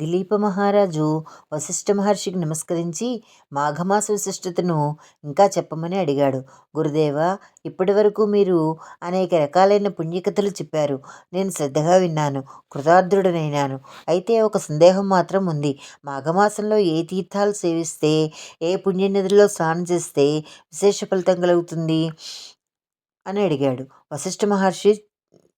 దిలీప మహారాజు వశిష్ఠ మహర్షికి నమస్కరించి మాఘమాస విశిష్టతను ఇంకా చెప్పమని అడిగాడు. గురుదేవ, ఇప్పటి వరకు మీరు అనేక రకాలైన పుణ్యకథలు చెప్పారు. నేను శ్రద్ధగా విన్నాను, కృతార్థుడనైనాను. అయితే ఒక సందేహం మాత్రం ఉంది. మాఘమాసంలో ఏ తీర్థాలు సేవిస్తే, ఏ పుణ్యనదిలో స్నానం చేస్తే విశేష ఫలితం కలుగుతుంది అని అడిగాడు. వశిష్ఠ మహర్షి,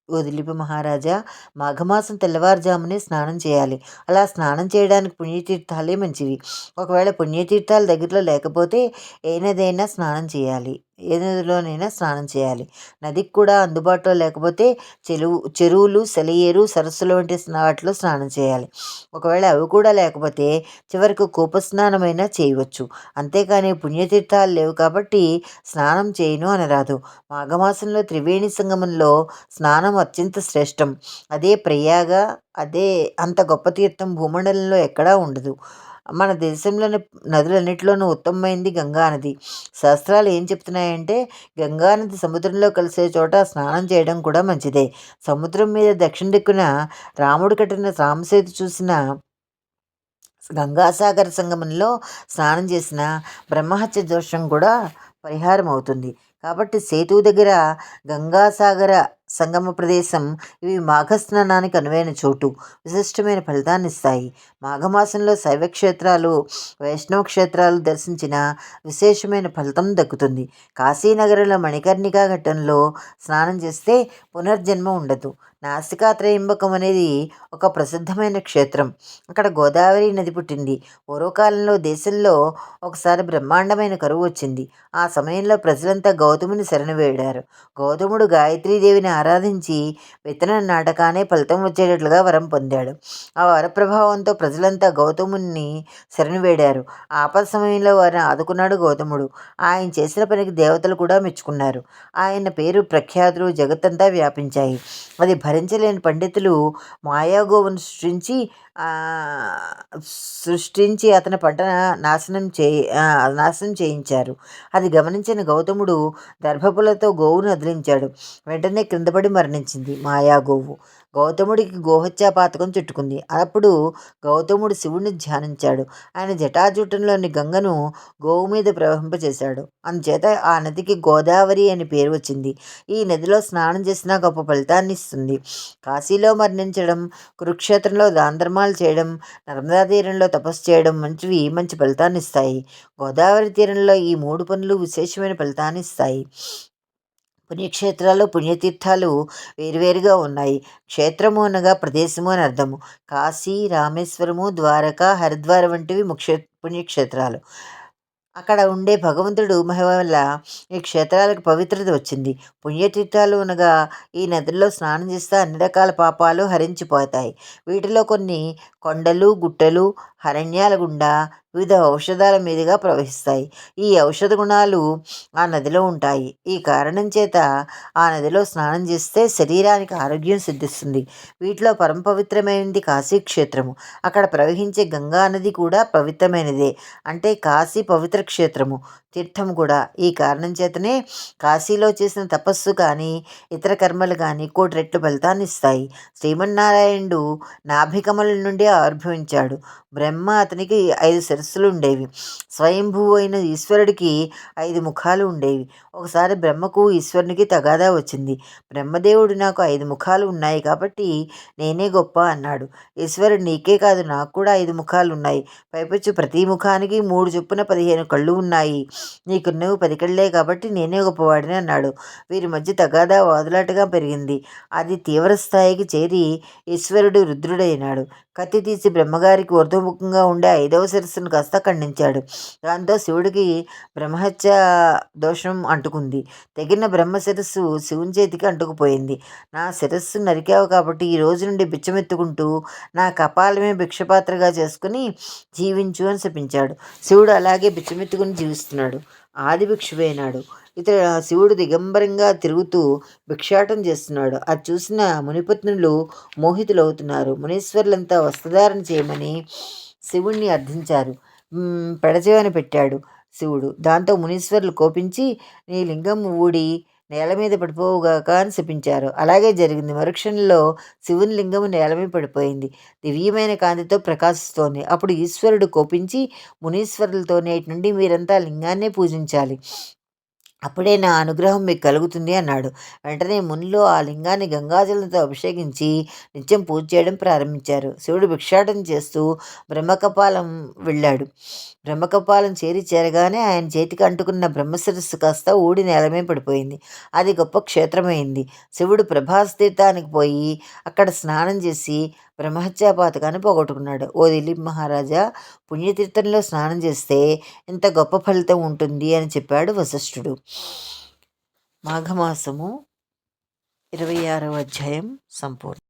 ఓ దిలీప మహారాజా, మాఘమాసం తెల్లవారుజామునే స్నానం చేయాలి. అలా స్నానం చేయడానికి పుణ్యతీర్థాలే మంచివి. ఒకవేళ పుణ్యతీర్థాలు దగ్గరలో లేకపోతే ఏ నదైనా స్నానం చేయాలి, ఏ నదిలోనైనా స్నానం చేయాలి. నదికి కూడా అందుబాటులో లేకపోతే చెరువులు, సెలయేరు, సరస్సులు వంటి వాటిలో స్నానం చేయాలి. ఒకవేళ అవి కూడా లేకపోతే చివరికి కూపస్నానమైనా చేయవచ్చు. అంతేకాని పుణ్యతీర్థాలు లేవు కాబట్టి స్నానం చేయను అనరాదు. మాఘమాసంలో త్రివేణి సంగమంలో స్నానం అత్యంత శ్రేష్టం. అదే ప్రయాగ, అదే అంత గొప్ప తీర్థం భూమండలంలో ఎక్కడా ఉండదు. మన దేశంలోని నదులన్నిటిలోనూ ఉత్తమమైంది గంగా నది. శాస్త్రాలు ఏం చెప్తున్నాయంటే, గంగా నది సముద్రంలో కలిసే చోట స్నానం చేయడం కూడా మంచిదే. సముద్రం మీద దక్షిణ దిక్కున రాముడు కట్టిన రామసేతు చూసిన గంగాసాగర సంగమంలో స్నానం చేసిన బ్రహ్మహత్య దోషం కూడా పరిహారం అవుతుంది. కాబట్టి సేతువు దగ్గర గంగాసాగర సంగమ ప్రదేశం, ఇవి మాఘస్నానానికి అనువైన చోటు. విశిష్టమైన ఫలితాన్ని ఇస్తాయి. మాఘమాసంలో శైవ క్షేత్రాలు, వైష్ణవ క్షేత్రాలు దర్శించిన విశేషమైన ఫలితం దక్కుతుంది. కాశీనగరంలో మణికర్ణికా ఘట్టంలో స్నానం చేస్తే పునర్జన్మ ఉండదు. నాసికా త్రయంబకం అనేది ఒక ప్రసిద్ధమైన క్షేత్రం. అక్కడ గోదావరి నది పుట్టింది. పూర్వకాలంలో దేశంలో ఒకసారి బ్రహ్మాండమైన కరువు వచ్చింది. ఆ సమయంలో ప్రజలంతా గౌతముని శరణు వేడారు. గౌతముడు గాయత్రీదేవిని ఆరాధించి విత్తనం నాటకానే ఫలితం వచ్చేటట్లుగా వరం పొందాడు. ఆ వరప్రభావంతో ప్రజలంతా గౌతముని శరణు వేడారు. ఆపద సమయంలో వారిని ఆదుకున్నాడు గౌతముడు. ఆయన చేసిన పనికి దేవతలు కూడా మెచ్చుకున్నారు. ఆయన పేరు ప్రఖ్యాతులు జగత్తంతా వ్యాపించాయి. అది భరించలేని పండితులు మాయాగోవును సృష్టించి అతని పంట నాశనం చేయించారు. అది గమనించిన గౌతముడు దర్భపులతో గోవును వదిలించాడు. వెంటనే క్రిందపడి మరణించింది మాయాగోవు. గౌతముడికి గోహత్యా పాతకం చుట్టుకుంది. అప్పుడు గౌతముడు శివుణ్ణి ధ్యానించాడు. ఆయన జటాజూటంలోని గంగను గోవు మీద ప్రవహింపచేశాడు. అందుచేత ఆ నదికి గోదావరి అని పేరు వచ్చింది. ఈ నదిలో స్నానం చేసినా గొప్ప ఫలితాన్ని ఇస్తుంది. కాశీలో మరణించడం, కురుక్షేత్రంలో దానధర్మాలు చేయడం, నర్మదా తీరంలో తపస్సు చేయడం వంటివి మంచి ఫలితాన్ని ఇస్తాయి. గోదావరి తీరంలో ఈ 3 పనులు విశేషమైన ఫలితాన్ని ఇస్తాయి. పుణ్యక్షేత్రాలు, పుణ్యతీర్థాలు వేరువేరుగా ఉన్నాయి. క్షేత్రము అనగా ప్రదేశము అని అర్థము. కాశీ, రామేశ్వరము, ద్వారక, హరిద్వార వంటివి పుణ్యక్షేత్రాలు. అక్కడ ఉండే భగవంతుడు మహిమ వల్ల ఈ క్షేత్రాలకు పవిత్రత వచ్చింది. పుణ్యతీర్థాలు అనగా ఈ నదుల్లో స్నానం చేస్తే అన్ని రకాల పాపాలు హరించిపోతాయి. వీటిలో కొన్ని కొండలు, గుట్టలు, అరణ్యాల గుండా వివిధ ఔషధాల మీదుగా ప్రవహిస్తాయి. ఈ ఔషధ గుణాలు ఆ నదిలో ఉంటాయి. ఈ కారణం చేత ఆ నదిలో స్నానం చేస్తే శరీరానికి ఆరోగ్యం సిద్ధిస్తుంది. వీటిలో పరమ పవిత్రమైనది కాశీక్షేత్రము. అక్కడ ప్రవహించే గంగా నది కూడా పవిత్రమైనదే. అంటే కాశీ పవిత్ర క్షేత్రము, తీర్థము కూడా. ఈ కారణం చేతనే కాశీలో చేసిన తపస్సు కానీ ఇతర కర్మలు కానీ 1,00,00,000 రెట్లు ఫలితాన్ని ఇస్తాయి. శ్రీమన్నారాయణుడు నాభికమల నుండి ఆవిర్భవించాడు. బ్రహ్మ అతనికి 5 శిరస్సులు ఉండేవి. స్వయంభువు అయిన ఈశ్వరుడికి 5 ముఖాలు ఉండేవి. ఒకసారి బ్రహ్మకు ఈశ్వరునికి తగాదా వచ్చింది. బ్రహ్మదేవుడు నాకు 5 ముఖాలు ఉన్నాయి కాబట్టి నేనే గొప్ప అన్నాడు. ఈశ్వరుడు, నీకే కాదు నాకు కూడా 5 ముఖాలు ఉన్నాయి. పైపెచ్చు ప్రతి ముఖానికి 3 చొప్పున 15 కళ్ళు ఉన్నాయి. నీకున్నవి 10 కళ్ళే కాబట్టి నేనే గొప్పవాడిని అన్నాడు. వీరి మధ్య తగాదా వాదులాటగా పెరిగింది. అది తీవ్ర స్థాయికి చేరి ఈశ్వరుడు రుద్రుడైనాడు. కత్తి తీసి బ్రహ్మగారికి ఊర్ధ్వముఖంగా ఉండే 5వ శిరస్సును కాస్త ఖండించాడు. దాంతో శివుడికి బ్రహ్మహత్య దోషం అంటుకుంది. తెగిన బ్రహ్మ శిరస్సు శివుని చేతికి అంటుకుపోయింది. నా శిరస్సు నరికావు కాబట్టి ఈ రోజు నుండి బిచ్చమెత్తుకుంటూ నా కపాలమే భిక్షపాత్రగా చేసుకుని జీవించు అని శపించాడు. శివుడు అలాగే బిచ్చమెత్తుకుని జీవిస్తున్నాడు. ఆది భిక్షువైనాడు. శివుడు దిగంబరంగా తిరుగుతూ భిక్షాటం చేస్తున్నాడు. అది చూసిన మునిపత్నులు మోహితులవుతున్నారు. మునీశ్వరులంతా వస్త్రధారణ చేయమని శివుణ్ణి అర్థించారు. పెడచెవిన పెట్టాడు శివుడు. దాంతో మునీశ్వరులు కోపించి, నీ లింగం ఊడి నేల మీద పడిపోవుగాక అని శపించారు. అలాగే జరిగింది. మరుక్షణంలో శివుని లింగము నేల మీద పడిపోయింది. దివ్యమైన కాంతితో ప్రకాశిస్తోంది. అప్పుడు ఈశ్వరుడు కోపించి మునీశ్వరులతో నేటి నుండి మీరంతా లింగాన్నే పూజించాలి. అప్పుడే నా అనుగ్రహం మీకు కలుగుతుంది అన్నాడు. వెంటనే మునిలో ఆ లింగాన్ని గంగాజలంతో అభిషేకించి నిత్యం పూజ చేయడం ప్రారంభించారు. శివుడు భిక్షాటన చేస్తూ బ్రహ్మకపాలం వెళ్ళాడు. బ్రహ్మకపాలం చేరగానే ఆయన చేతికి అంటుకున్న బ్రహ్మశిరస్సు కాస్త ఊడి నేలమే పడిపోయింది. అది గొప్ప క్షేత్రమైంది. శివుడు ప్రభాస్ తీర్థానికి పోయి అక్కడ స్నానం చేసి బ్రహ్మహత్యాపాతకాన్ని పోగొట్టుకున్నాడు. ఓ దిలీప్ మహారాజా, పుణ్యతీర్థంలో స్నానం చేస్తే ఎంత గొప్ప ఫలితం ఉంటుంది అని చెప్పాడు వశిష్ఠుడు. మాఘమాసము 26వ అధ్యాయం సంపూర్ణం.